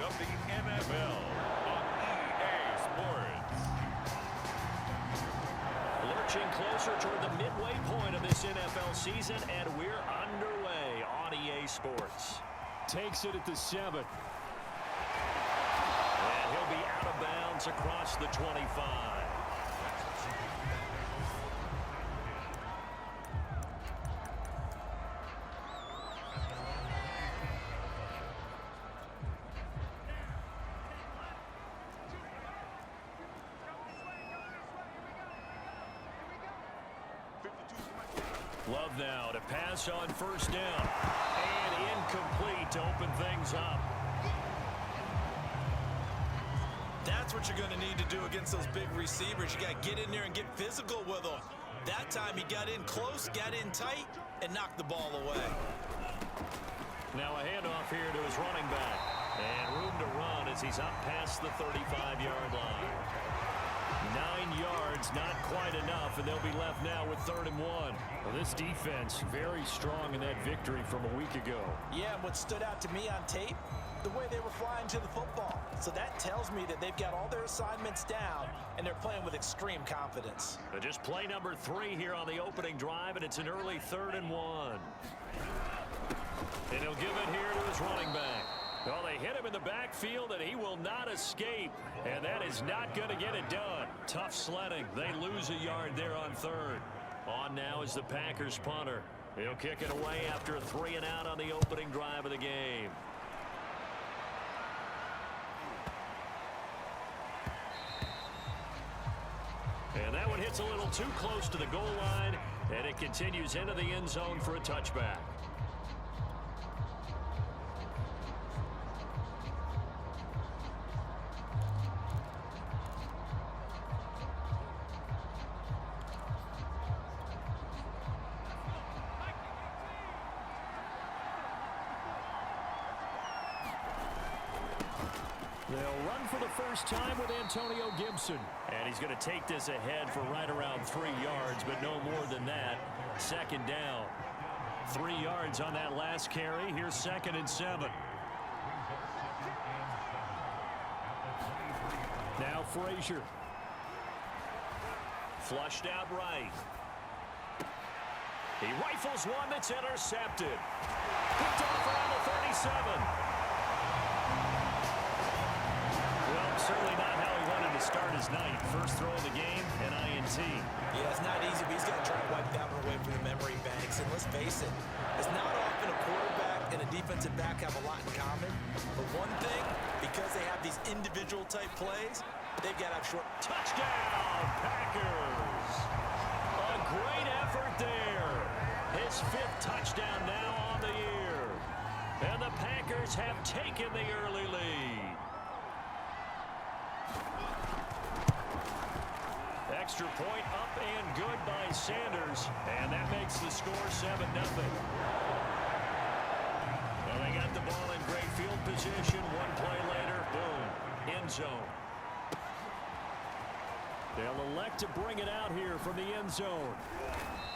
of the NFL on EA Sports. Lurching closer toward the midway point of this NFL season, and we're underway on EA Sports. Takes it at the 7. And he'll be out of bounds across the 25. Love now to pass on first down. And incomplete to open things up. That's what you're going to need to do against those big receivers. You got to get in there and get physical with them. That time he got in close, got in tight, and knocked the ball away. Now a handoff here to his running back. And room to run as he's up past the 35-yard line. 9 yards, not quite enough, and they'll be left now with 3rd and 1. Well, this defense very strong in that victory from a week ago. Yeah, and what stood out to me on tape, the way they were flying to the football. So that tells me that they've got all their assignments down, and they're playing with extreme confidence. But just play number 3 here on the opening drive, and it's an early 3rd and 1. And he'll give it here to his running back. Well, they hit him in the backfield, and he will not escape. And that is not going to get it done. Tough sledding. They lose a yard there on 3rd. On now is the Packers punter. He'll kick it away after a 3 and out on the opening drive of the game. And that one hits a little too close to the goal line, and it continues into the end zone for a touchback. They'll run for the first time with Antonio Gibson. And he's going to take this ahead for right around 3 yards, but no more than that. 2nd down. 3 yards on that last carry. Here's 2nd and 7. Now Frazier. Flushed out right. He rifles one that's intercepted. Picked off around the 37. Certainly not how he wanted to start his night. First throw of the game, an INT. Yeah, it's not easy, but he's got to try to wipe that one away from the memory banks. And let's face it, it's not often a quarterback and a defensive back have a lot in common. But one thing, because they have these individual type plays, they've got to have short. Touchdown, Packers! A great effort there. His 5th touchdown now on the year. And the Packers have taken the early lead. Extra point up and good by Sanders. And that makes the score 7-0. Well, they got the ball in great field position. One play later, boom, end zone. They'll elect to bring it out here from the end zone.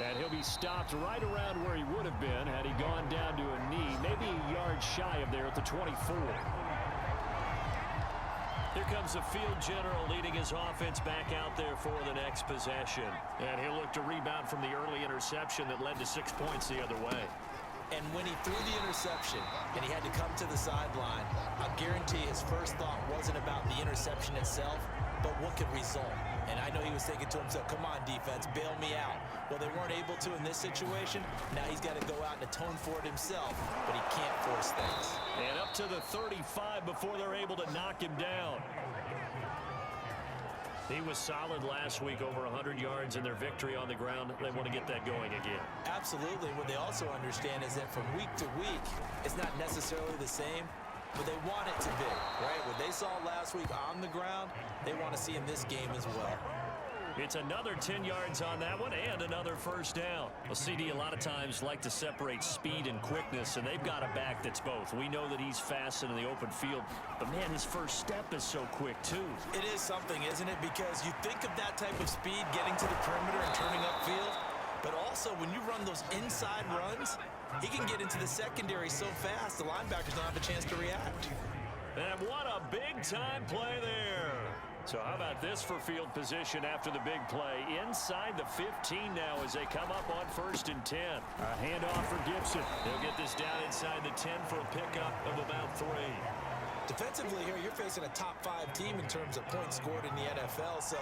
And he'll be stopped right around where he would have been had he gone down to a knee, maybe a yard shy of there at the 24. Here comes the field general leading his offense back out there for the next possession. And he'll look to rebound from the early interception that led to 6 points the other way. And when he threw the interception and he had to come to the sideline, I guarantee his first thought wasn't about the interception itself, but what could result. And I know he was thinking to himself, come on, defense, bail me out. Well, they weren't able to in this situation. Now he's got to go out and atone for it himself, but he can't force things. And up to the 35 before they're able to knock him down. He was solid last week, over 100 yards in their victory on the ground. They want to get that going again. Absolutely. What they also understand is that from week to week, it's not necessarily the same, but they want it to be, right? What they saw last week on the ground, they want to see in this game as well. It's another 10 yards on that one and another first down. Well, CD a lot of times like to separate speed and quickness, and they've got a back that's both. We know that he's fast in the open field, but, man, his first step is so quick, too. It is something, isn't it? Because you think of that type of speed getting to the perimeter and turning upfield, but also when you run those inside runs, he can get into the secondary so fast the linebackers don't have a chance to react. And what a big-time play there. So how about this for field position after the big play? Inside the 15 now as they come up on 1st and 10. A handoff for Gibson. He'll get this down inside the 10 for a pickup of about 3. Defensively here, you're facing a top-5 team in terms of points scored in the NFL. So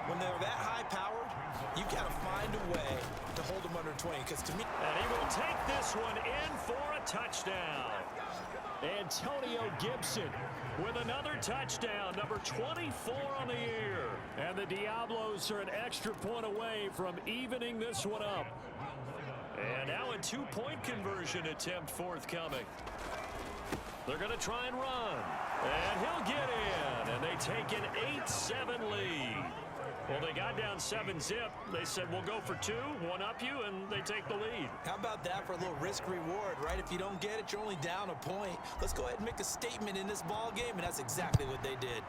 when they're that high-powered, you've got to find a way to hold them under 20. Because to me... And he will take this one in for a touchdown. Antonio Gibson with another touchdown, number 24 on the year. And the Diablos are an extra point away from evening this one up. And now a 2-point conversion attempt forthcoming. They're going to try and run. And he'll get in. And they take an 8-7 lead. Well, they got down 7-zip. They said, we'll go for 2, one up you, and they take the lead. How about that for a little risk-reward, right? If you don't get it, you're only down a point. Let's go ahead and make a statement in this ball game, and that's exactly what they did.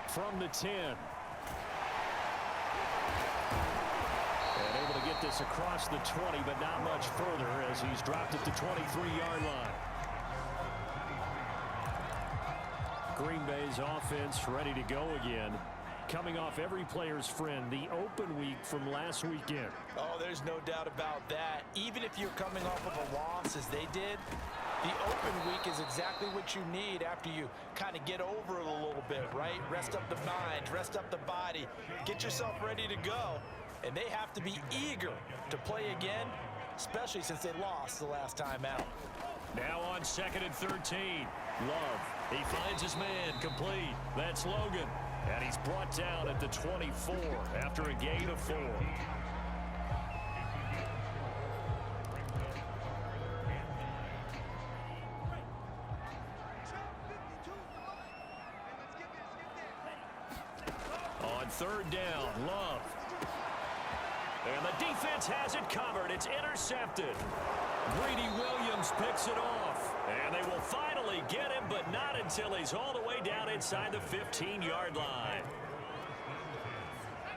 From the 10. And able to get this across the 20, but not much further as he's dropped it to 23-yard line. Green Bay's offense ready to go again. Coming off every player's friend, the open week from last weekend. Oh, there's no doubt about that. Even if you're coming off of a loss as they did, the open week is exactly what you need after you kind of get over it a little bit, right? Rest up the mind, rest up the body, get yourself ready to go. And they have to be eager to play again, especially since they lost the last time out. Now on 2nd and 13. Love. He finds his man complete. That's Logan. And he's brought down at the 24 after a gain of 4. On 3rd down, Love. And the defense has it covered. It's intercepted. Greedy Williams picks it off. And they will finally get him, but not until he's all the way down inside the 15-yard line.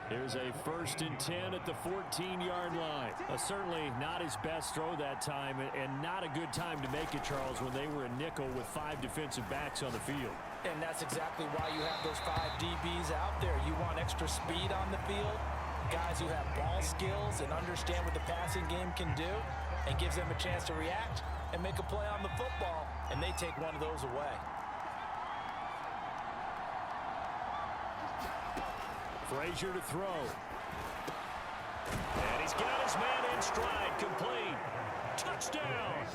Here's a 1st and 10 at the 14-yard line. Certainly not his best throw that time, and not a good time to make it, Charles, when they were a nickel with 5 defensive backs on the field. And that's exactly why you have those 5 DBs out there. You want extra speed on the field, guys who have ball skills and understand what the passing game can do, and gives them a chance to react and make a play on the football, and they take one of those away. Frazier to throw. And he's got his man in stride, complete. Touchdown.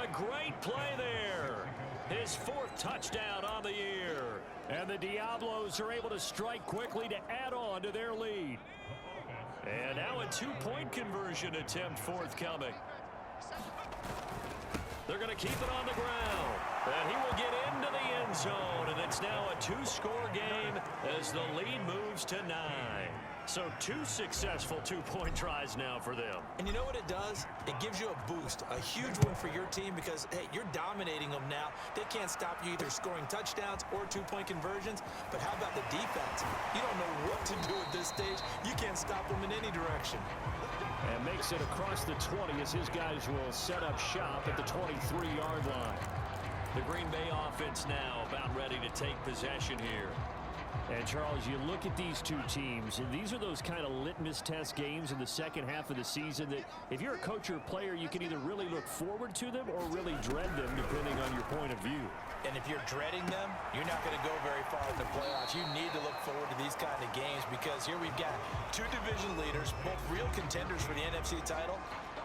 A great play there. His 4th touchdown on the year. And the Diablos are able to strike quickly to add on to their lead. And now a 2-point conversion attempt forthcoming. They're going to keep it on the ground. And he will get into the end zone. And it's now a 2-score game as the lead moves to 9. So 2 successful 2-point tries now for them. And you know what it does? It gives you a boost, a huge one for your team because, hey, you're dominating them now. They can't stop you either scoring touchdowns or 2-point conversions. But how about the defense? You don't know what to do at this stage. You can't stop them in any direction. And makes it across the 20 as his guys will set up shop at the 23-yard line. The Green Bay offense now about ready to take possession here. And, Charles, you look at these two teams, and these are those kind of litmus test games in the second half of the season that if you're a coach or a player, you can either really look forward to them or really dread them, depending on your point of view. And if you're dreading them, you're not going to go very far in the playoffs. You need to look forward to these kind of games because here we've got 2 division leaders, both real contenders for the NFC title.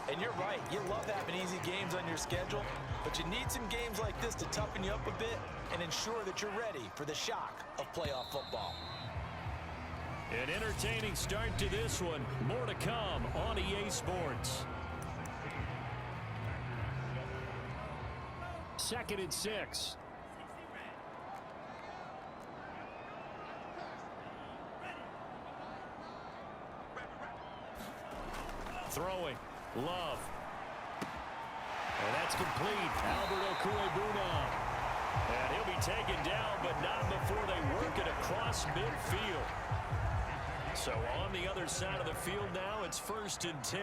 And you're right, you love having easy games on your schedule, but you need some games like this to toughen you up a bit and ensure that you're ready for the shock of playoff football. An entertaining start to this one. More to come on EA Sports. 2nd and 6. Throwing. Love. And that's complete. Albert Okwuegbunam. And he'll be taken down, but not before they work it across midfield. So on the other side of the field now, it's 1st and 10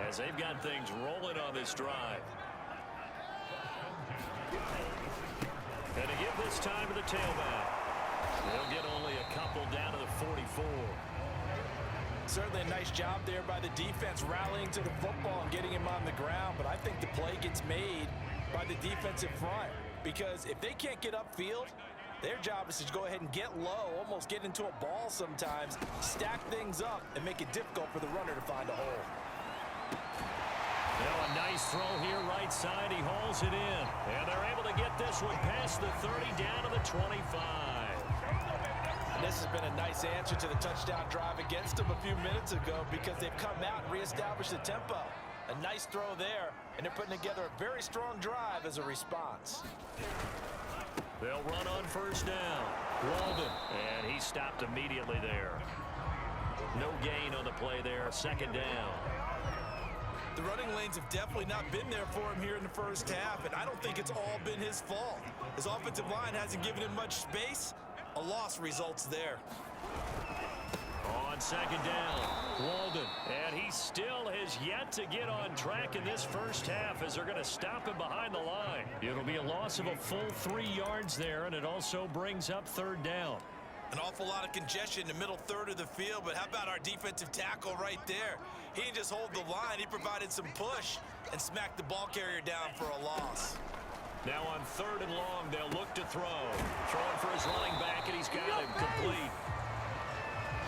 as they've got things rolling on this drive. And to give this time to the tailback. They'll get only a couple down to the 44. Certainly a nice job there by the defense rallying to the football and getting him on the ground, but I think the play gets made by the defensive front because if they can't get upfield, their job is to go ahead and get low, almost get into a ball sometimes, stack things up, and make it difficult for the runner to find a hole. Now a nice throw here right side. He hauls it in. And they're able to get this one past the 30 down to the 25. And this has been a nice answer to the touchdown drive against them a few minutes ago because they've come out and reestablished the tempo. A nice throw there, and they're putting together a very strong drive as a response. They'll run on first down. Walden, and he stopped immediately there. No gain on the play there, second down. The running lanes have definitely not been there for him here in the first half, and I don't think it's all been his fault. His offensive line hasn't given him much space. A loss results there. On second down, Walden, and he still has yet to get on track in this first half as they're going to stop him behind the line. It'll be a loss of a full 3 yards there, and it also brings up third down. An awful lot of congestion in the middle third of the field, but how about our defensive tackle right there? He didn't just hold the line, he provided some push and smacked the ball carrier down for a loss. Now on third and long, they'll look to throw. Throwing for his running back, and he's got him complete.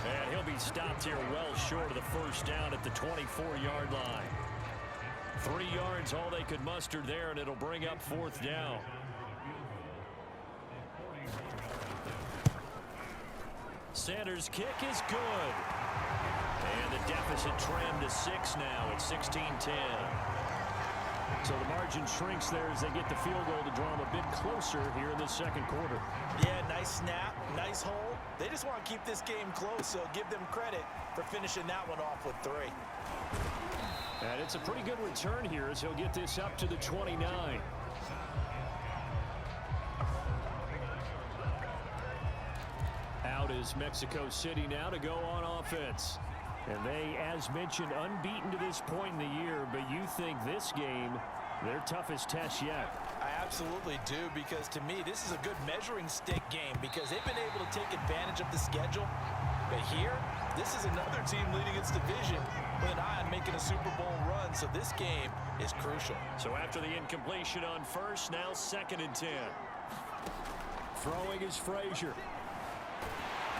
And he'll be stopped here well short of the first down at the 24-yard line. 3 yards, all they could muster there, and it'll bring up fourth down. Sanders' kick is good. And the deficit trimmed to 6 now at 16-10. So the margin shrinks there as they get the field goal to draw them a bit closer here in the second quarter. Yeah, nice snap, nice hold. They just want to keep this game close, so give them credit for finishing that one off with 3. And it's a pretty good return here as he'll get this up to the 29. Out is Mexico City now to go on offense. And they, as mentioned, unbeaten to this point in the year, but you think this game, their toughest test yet. I absolutely do, because to me, this is a good measuring stick game because they've been able to take advantage of the schedule. But here, this is another team leading its division with an eye on making a Super Bowl run, so this game is crucial. So after the incompletion on first, now 2nd and 10. Throwing is Frazier.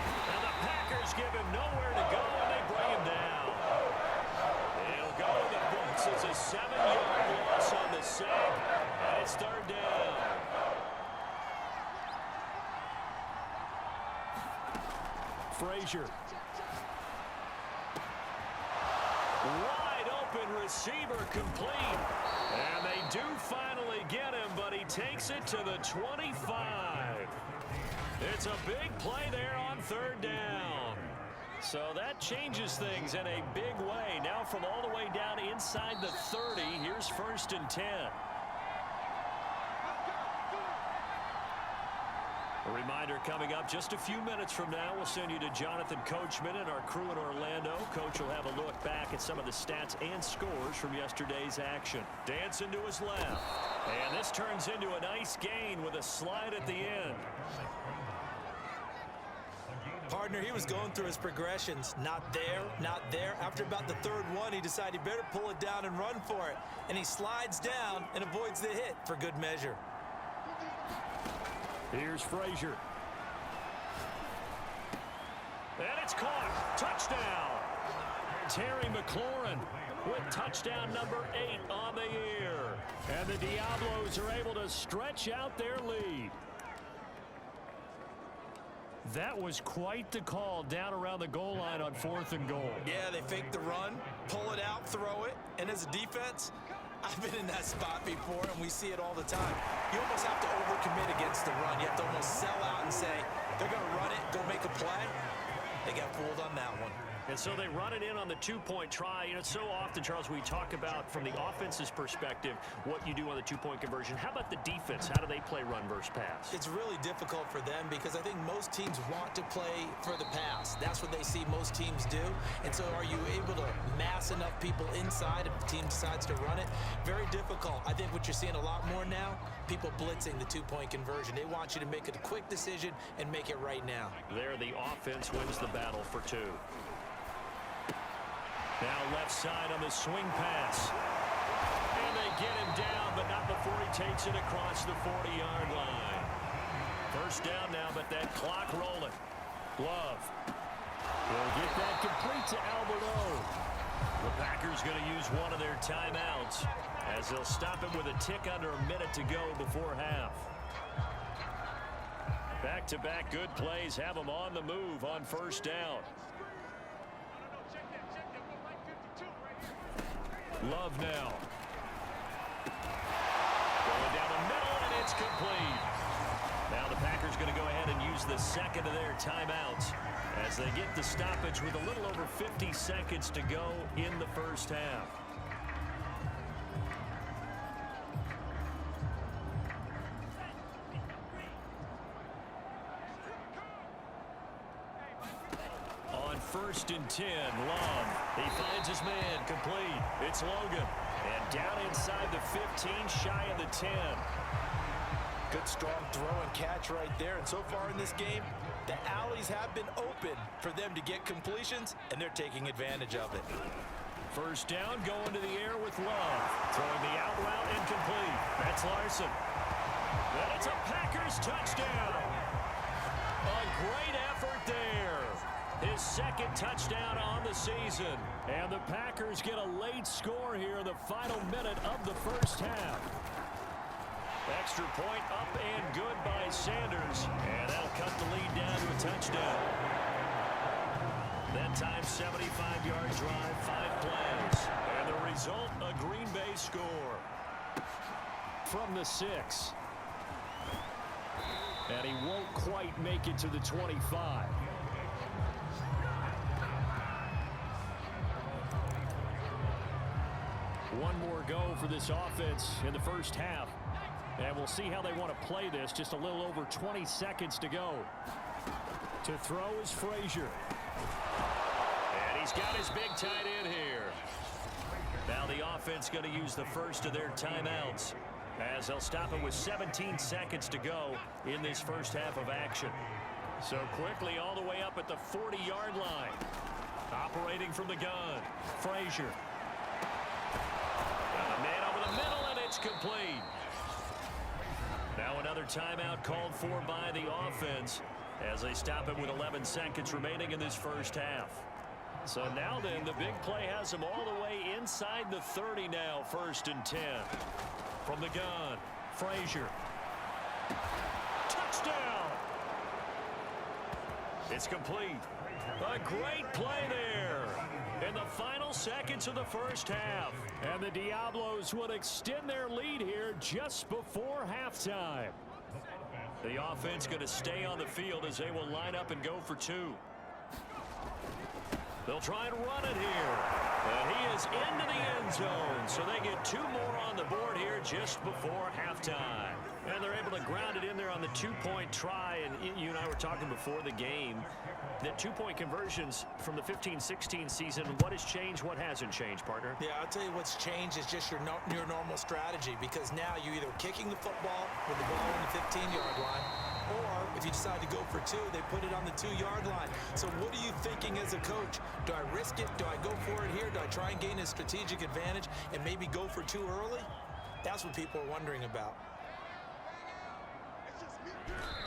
And the Packers give him nowhere to go, and they bring him down. He'll go in the books as a 7-yard loss on the sack, and it's third down. Frazier. Wide open receiver complete. And they do finally get him, but he takes it to the 25. It's a big play there on third down. So that changes things in a big way. Now from all the way down inside the 30, here's 1st and 10. A reminder coming up just a few minutes from now, we'll send you to Jonathan Coachman and our crew in Orlando. Coach will have a look back at some of the stats and scores from yesterday's action. Dancing to his left. And this turns into a nice gain with a slide at the end. Partner, he was going through his progressions. Not there, not there. After about the 3rd one, he decided he better pull it down and run for it. And he slides down and avoids the hit for good measure. Here's Frazier. And it's caught. Touchdown. Terry McLaurin with touchdown number 8 on the year. And the Diablos are able to stretch out their lead. That was quite the call down around the goal line on 4th and goal. Yeah, they fake the run, pull it out, throw it. And as a defense, I've been in that spot before, and we see it all the time. You almost have to overcommit against the run. You have to almost sell out and say, they're going to run it, go make a play. They got fooled on that one. And so they run it in on the two-point try. You know, so often, Charles, we talk about from the offense's perspective what you do on the two-point conversion. How about the defense? How do they play run versus pass? It's really difficult for them because I think most teams want to play for the pass. That's what they see most teams do. And so are you able to mass enough people inside if the team decides to run it? Very difficult. I think what you're seeing a lot more now, people blitzing the two-point conversion. They want you to make a quick decision and make it right now. There, the offense wins the battle for two. Now left side on the swing pass. And they get him down, but not before he takes it across the 40-yard line. First down now, but that clock rolling. Love. Will get that complete to Alberto. The Packers going to use one of their timeouts as they'll stop it with a tick under a minute to go before half. Back-to-back good plays have them on the move on first down. Love now. Going down the middle, and it's complete. Now the Packers going to go ahead and use the second of their timeouts as they get the stoppage with a little over 50 seconds to go in the first half. On 1st and 10, Love. He finds his man, complete. It's Logan. And down inside the 15, shy of the 10. Good strong throw and catch right there. And so far in this game, the alleys have been open for them to get completions, and they're taking advantage of it. First down, going to the air with Love. Throwing the out route incomplete. That's Larson. And it's a Packers touchdown. A great effort there. His second touchdown on the season. And the Packers get a late score here in the final minute of the first half. Extra point up and good by Sanders. And that'll cut the lead down to a touchdown. That time, 75-yard drive, 5 plays. And the result, a Green Bay score. From the 6. And he won't quite make it to the 25. One more go for this offense in the first half. And we'll see how they want to play this. Just a little over 20 seconds to go. To throw is Frazier. And he's got his big tight end here. Now the offense going to use the first of their timeouts as they'll stop it with 17 seconds to go in this first half of action. So quickly all the way up at the 40-yard line. Operating from the gun, Frazier. Got a man over the middle, and it's complete. Now another timeout called for by the offense as they stop it with 11 seconds remaining in this first half. So now then, the big play has them all the way inside the 30 now, 1st and 10. From the gun, Frazier. Touchdown! It's complete. A great play there in the final seconds of the first half. And the Diablos will extend their lead here just before halftime. The offense going to stay on the field as they will line up and go for 2. They'll try and run it here. And he is into the end zone. So they get 2 more on the board here just before halftime. And they're able to ground it in there on the 2-point try. And you and I were talking before the game that 2-point conversions from the 15-16 season, what has changed, what hasn't changed, partner? Yeah, I'll tell you what's changed is just your normal strategy, because now you're either kicking the football with the ball on the 15-yard line, or if you decide to go for 2, they put it on the 2-yard line. So what are you thinking as a coach? Do I risk it? Do I go for it here? Do I try and gain a strategic advantage and maybe go for 2 early? That's what people are wondering about.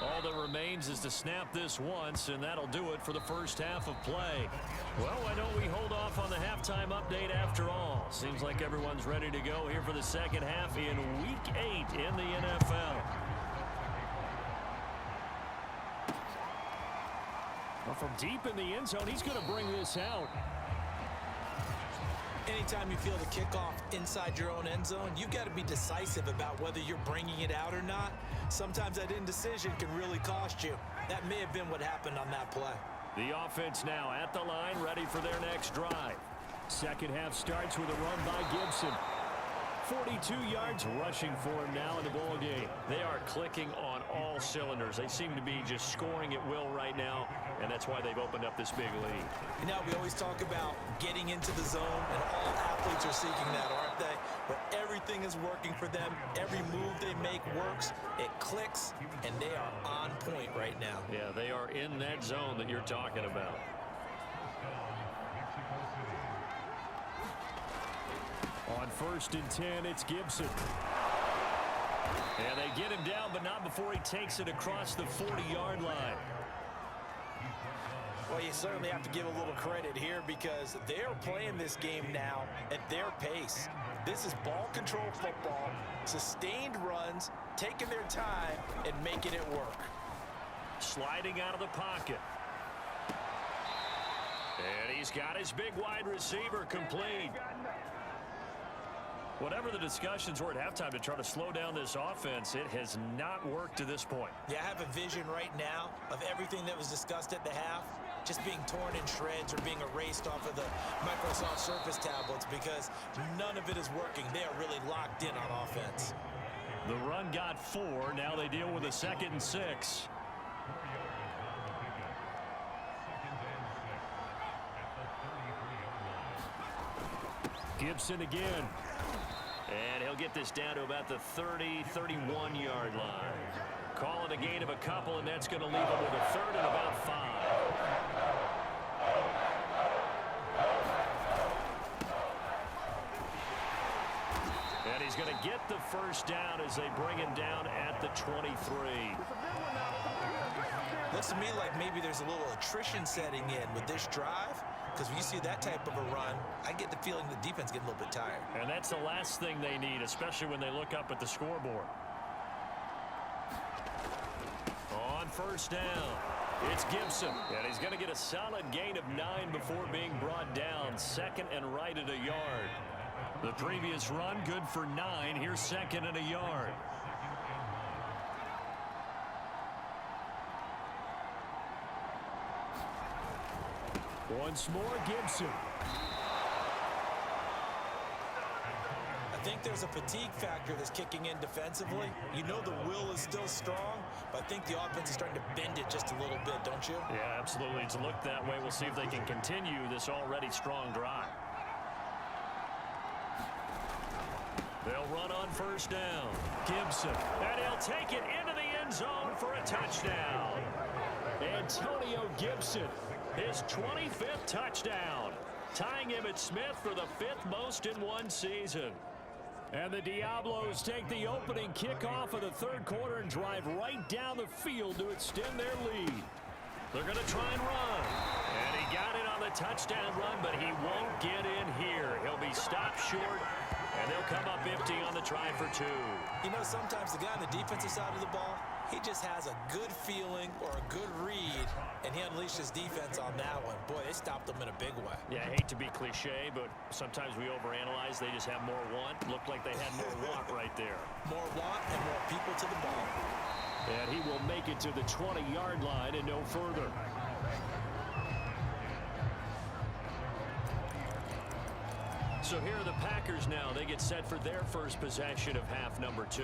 All that remains is to snap this once, and that'll do it for the first half of play. Well, why don't we hold off on the halftime update after all? Seems like everyone's ready to go here for the second half in Week 8 in the NFL. Well, from deep in the end zone, he's going to bring this out. Anytime you feel the kickoff inside your own end zone, you've got to be decisive about whether you're bringing it out or not. Sometimes that indecision can really cost you. That may have been what happened on that play. The offense now at the line, ready for their next drive. Second half starts with a run by Gibson. 42 yards rushing for him now in the ball game. They are clicking on all cylinders. They seem to be just scoring at will right now, and that's why they've opened up this big lead. You know, we always talk about getting into the zone, and all athletes are seeking that, aren't they? Where everything is working for them. Every move they make works. It clicks, and they are on point right now. Yeah, they are in that zone that you're talking about. On 1st and 10, it's Gibson. And they get him down, but not before he takes it across the 40-yard line. Well, you certainly have to give a little credit here because they're playing this game now at their pace. This is ball control football, sustained runs, taking their time and making it work. Sliding out of the pocket. And he's got his big wide receiver complete. Whatever the discussions were at halftime to try to slow down this offense, it has not worked to this point. Yeah, I have a vision right now of everything that was discussed at the half just being torn in shreds or being erased off of the Microsoft Surface tablets because none of it is working. They are really locked in on offense. The run got 4. Now they deal with a 2nd and 6. Gibson again. And he'll get this down to about the 30, 31-yard line. Call it a gain of a couple, and that's going to leave him with a 3rd and about 5. And he's going to get the first down as they bring him down at the 23. Looks to me like maybe there's a little attrition setting in with this drive. Because when you see that type of a run, I get the feeling the defense getting a little bit tired. And that's the last thing they need, especially when they look up at the scoreboard. On 1st down, it's Gibson. And he's going to get a solid gain of 9 before being brought down. 2nd and right at a yard. The previous run, good for 9. Here's 2nd and a yard. Once more, Gibson. I think there's a fatigue factor that's kicking in defensively. You know the will is still strong, but I think the offense is starting to bend it just a little bit, don't you? Yeah, absolutely. It's looked that way. We'll see if they can continue this already strong drive. They'll run on 1st down. Gibson. And he'll take it into the end zone for a touchdown. Antonio Gibson. His 25th touchdown, tying Emmitt Smith for the 5th most in one season. And the Diablos take the opening kickoff of the 3rd quarter and drive right down the field to extend their lead. They're going to try and run. And he got it on the touchdown run, but he won't get in here. He'll be stopped short, and they'll come up empty on the try for 2. You know, sometimes the guy on the defensive side of the ball, he just has a good feeling or a good read, and he unleashed his defense on that one. Boy, they stopped him in a big way. Yeah, I hate to be cliche, but sometimes we overanalyze. They just have more want. Looked like they had more want right there. More want and more people to the ball. And he will make it to the 20-yard line and no further. So here are the Packers now. They get set for their first possession of half number 2.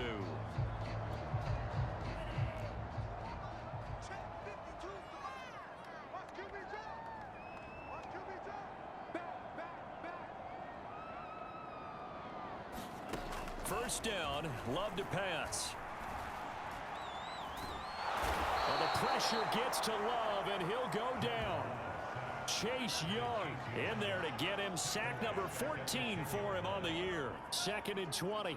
First down, Love to pass. Well, the pressure gets to Love, and he'll go down. Chase Young in there to get him. Sack number 14 for him on the year. 2nd and 20.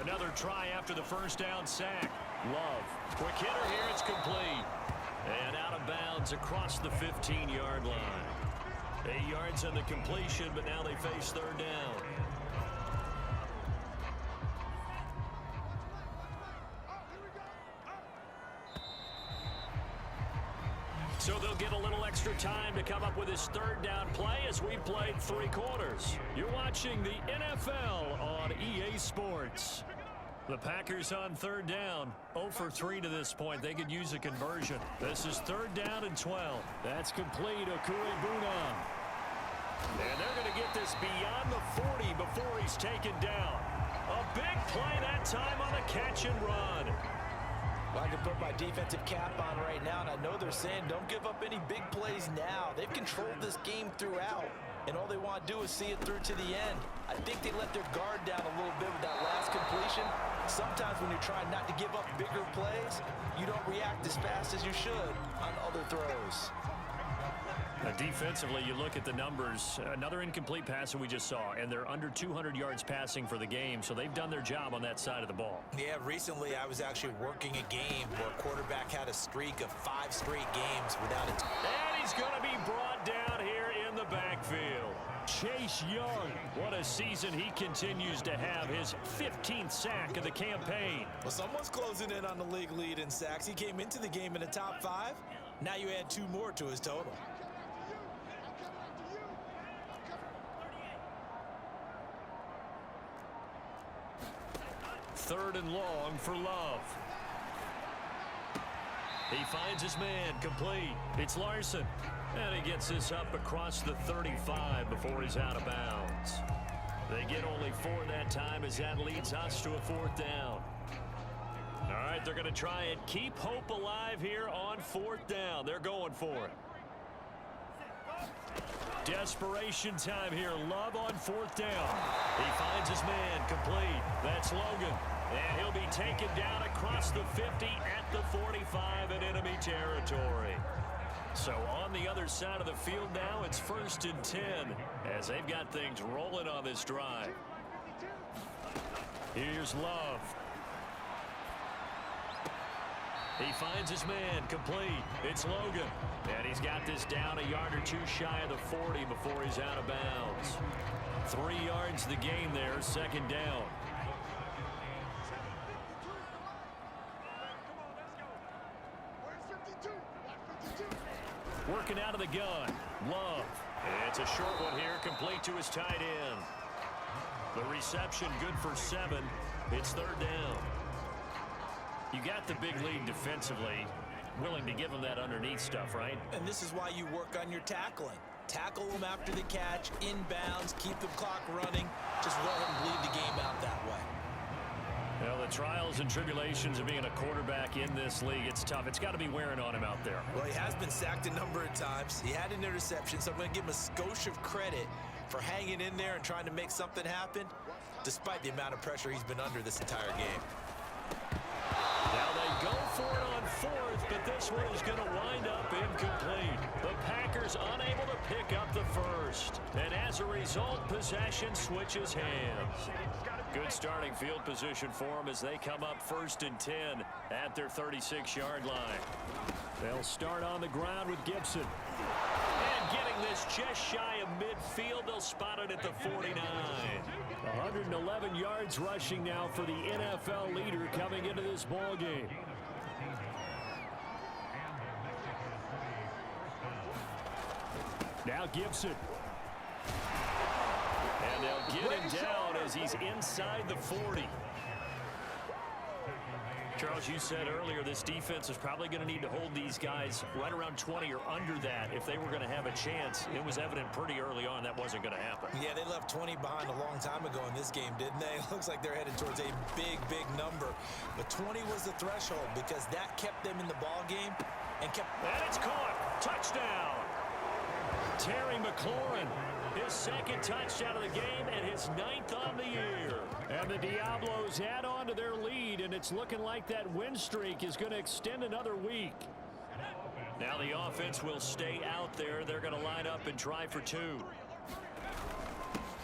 Another try after the first down sack. Love. Quick hitter here. It's complete. And out of bounds across the 15-yard line. 8 yards on the completion, but now they face 3rd down. So they'll get a little extra time to come up with his 3rd down play as we played 3 quarters. You're watching the NFL on EA Sports. The Packers on third down. 0 for 3 to this point. They could use a conversion. This is third down and 12. That's complete. Okurebuna. And they're going to get this beyond the 40 before he's taken down. A big play that time on the catch and run. Well, I can put my defensive cap on right now, and I know they're saying don't give up any big plays now. They've controlled this game throughout, and all they want to do is see it through to the end. I think they let their guard down a little bit with that last completion. Sometimes when you're trying not to give up bigger plays, you don't react as fast as you should on other throws. Defensively, you look at the numbers. Another incomplete pass that we just saw, and they're under 200 yards passing for the game, so they've done their job on that side of the ball. Yeah, recently I was actually working a game where a quarterback had a streak of 5 straight games without a... And he's going to be brought down here in the backfield. Chase Young, what a season he continues to have. His 15th sack of the campaign. Well, someone's closing in on the league lead in sacks. He came into the game in the top 5. Now you add 2 more to his total. Third and long for Love. He finds his man, complete. It's Larson. And he gets this up across the 35 before he's out of bounds. They get only 4 that time as that leads us to a 4th down. All right, they're going to try and keep hope alive here on 4th down. They're going for it. Desperation time here. Love on 4th down. He finds his man, complete. That's Logan. And he'll be taken down across the 50 at the 45 in enemy territory. So on the other side of the field now, it's 1st and 10 as they've got things rolling on this drive. Here's Love. He finds his man, complete. It's Logan. And he's got this down a yard or 2 shy of the 40 before he's out of bounds. 3 yards the gain there, 2nd down. Working out of the gun. Love. It's a short one here, complete to his tight end. The reception good for 7. It's 3rd down. You got the big lead defensively. Willing to give him that underneath stuff, right? And this is why you work on your tackling. Tackle them after the catch, inbounds, keep the clock running. Just let him bleed the game out that way. Well, the trials and tribulations of being a quarterback in this league, it's tough. It's got to be wearing on him out there. Well, he has been sacked a number of times. He had an interception, so I'm going to give him a skosh of credit for hanging in there and trying to make something happen, despite the amount of pressure he's been under this entire game. Now they go for it on 4th, but this one is going to wind up incomplete. The Packers unable to pick up the 1st. And as a result, possession switches hands. Good starting field position for them as they come up 1st and 10 at their 36-yard line. They'll start on the ground with Gibson. And getting this just shy of midfield, they'll spot it at the 49. 111 yards rushing now for the NFL leader coming into this ball game. Now Gibson. And they'll get him down as he's inside the 40. Charles, you said earlier this defense is probably going to need to hold these guys right around 20 or under that if they were going to have a chance. It was evident pretty early on that wasn't going to happen. Yeah, they left 20 behind a long time ago in this game, didn't they? It looks like they're headed towards a big number. But 20 was the threshold because that kept them in the ball game and kept... And it's caught. Touchdown. Terry McLaurin, his 2nd touchdown of the game and his 9th on the year. And the Diablos add on to their lead, and it's looking like that win streak is going to extend another week. Now the offense will stay out there. They're going to line up and try for 2.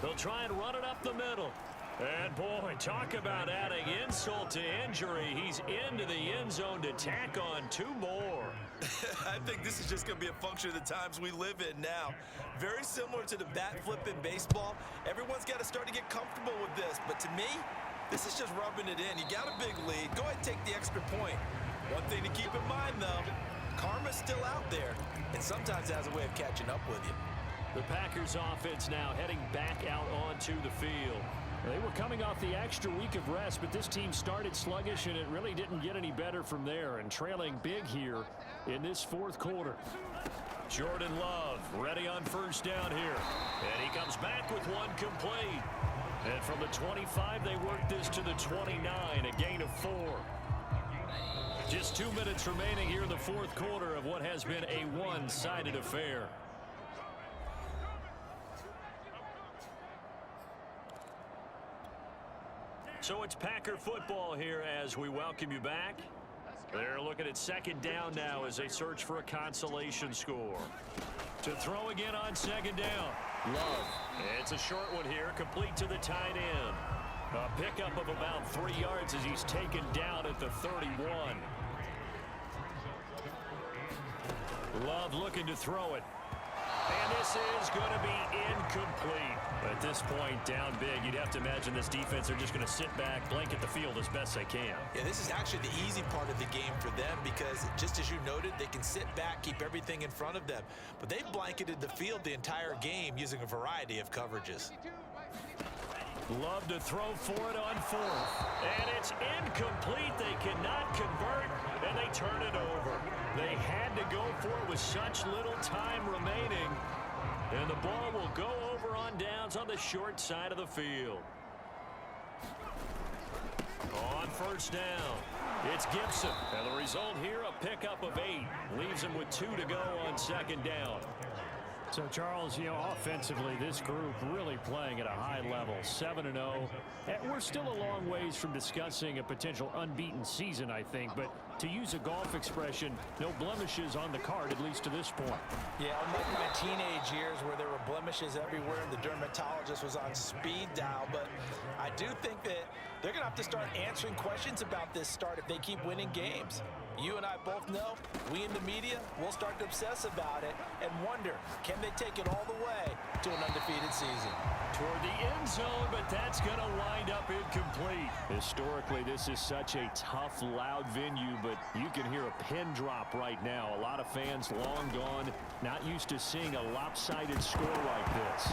They'll try and run it up the middle. And boy, talk about adding insult to injury. He's into the end zone to tack on 2 more. I think this is just going to be a function of the times we live in now. Very similar to the bat flip in baseball. Everyone's got to start to get comfortable with this. But to me, this is just rubbing it in. You got a big lead. Go ahead and take the extra point. One thing to keep in mind, though, karma's still out there. And sometimes it has a way of catching up with you. The Packers offense now heading back out onto the field. They were coming off the extra week of rest, but this team started sluggish, and it really didn't get any better from there, and trailing big here in this fourth quarter. Jordan Love ready on first down here. And he comes back with one complete. And from the 25, they work this to the 29, a gain of 4. Just 2 minutes remaining here in the fourth quarter of what has been a one-sided affair. So it's Packer football here as we welcome you back. They're looking at second down now as they search for a consolation score. To throw again on second down. Love. It's a short one here, complete to the tight end. A pickup of about 3 yards as he's taken down at the 31. Love looking to throw it. And this is going to be incomplete. At this point, down big, you'd have to imagine this defense are just going to sit back, blanket the field as best they can. Yeah, this is actually the easy part of the game for them because, just as you noted, they can sit back, keep everything in front of them. But they've blanketed the field the entire game using a variety of coverages. Love to throw for it on fourth. And it's incomplete. They cannot convert, and they turn it over. They had to go for it with such little time remaining. And the ball will go over on downs on the short side of the field. On first down, it's Gibson. And the result here, a pickup of 8. Leaves him with 2 to go on second down. So, Charles, offensively, this group really playing at a high level, 7-0. And we're still a long ways from discussing a potential unbeaten season, I think. But to use a golf expression, no blemishes on the card, at least to this point. Yeah, unlike my teenage years where there were blemishes everywhere and the dermatologist was on speed dial. But I do think that they're going to have to start answering questions about this start if they keep winning games. You and I both know, we in the media, will start to obsess about it and wonder, can they take it all the way to an undefeated season? Toward the end zone, but that's going to wind up incomplete. Historically, this is such a tough, loud venue, but you can hear a pin drop right now. A lot of fans long gone, not used to seeing a lopsided score like this.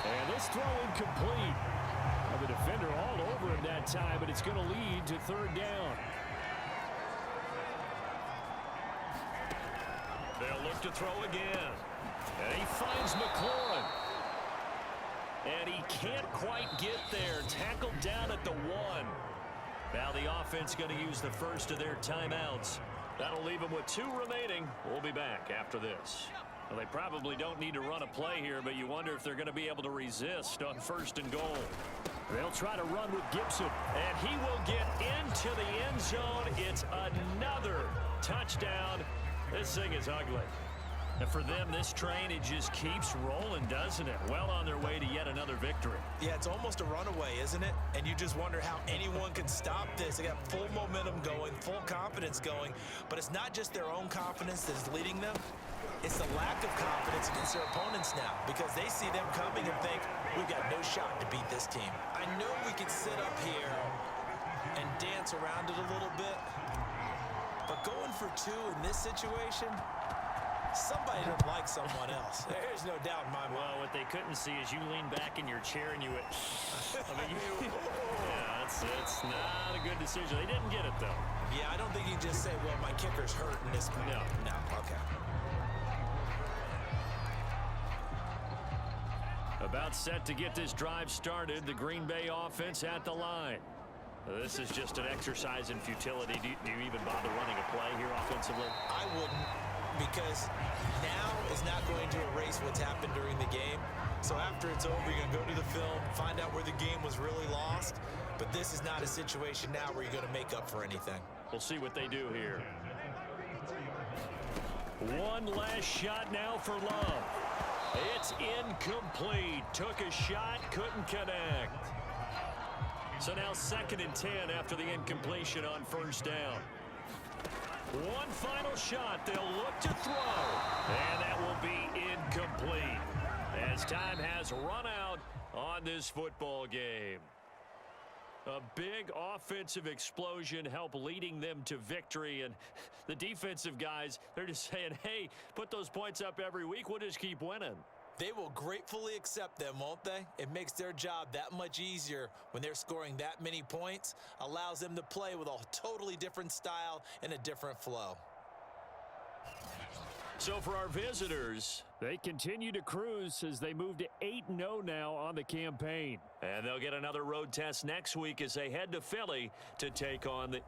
And this throw incomplete. The defender all over him that time, but it's going to lead to third down. They'll look to throw again. And he finds McLaurin. And he can't quite get there. Tackled down at the 1. Now the offense going to use the first of their timeouts. That'll leave them with 2 remaining. We'll be back after this. Well, they probably don't need to run a play here, but you wonder if they're going to be able to resist on first and goal. They'll try to run with Gibson. And he will get into the end zone. It's another touchdown. This thing is ugly. And for them, this train, it just keeps rolling, doesn't it? Well on their way to yet another victory. Yeah, it's almost a runaway, isn't it? And you just wonder how anyone can stop this. They got full momentum going, full confidence going. But it's not just their own confidence that's leading them. It's the lack of confidence against their opponents now because they see them coming and think, we've got no shot to beat this team. I know we could sit up here and dance around it a little bit, but going for 2 in this situation, somebody doesn't like someone else. There's no doubt in my mind. Well, what they couldn't see is you lean back in your chair and you went, yeah, it's not a good decision. They didn't get it, though. Yeah, I don't think you can just say, well, my kicker's hurt in this point. No, okay. About set to get this drive started, the Green Bay offense at the line. This is just an exercise in futility. Do you even bother running a play here offensively? I wouldn't, because now is not going to erase what's happened during the game. So after it's over, you're going to go to the film, find out where the game was really lost. But this is not a situation now where you're going to make up for anything. We'll see what they do here. One last shot now for Love. It's incomplete. Took a shot, couldn't connect. So now 2nd and 10 after the incompletion on first down. One final shot. They'll look to throw. And that will be incomplete as time has run out on this football game. A big offensive explosion helped leading them to victory. And the defensive guys, they're just saying, hey, put those points up every week. We'll just keep winning. They will gratefully accept them, won't they? It makes their job that much easier when they're scoring that many points, allows them to play with a totally different style and a different flow. So for our visitors, They continue to cruise as they move to 8-0 now on the campaign. and they'll get another road test next week as they head to Philly to take on the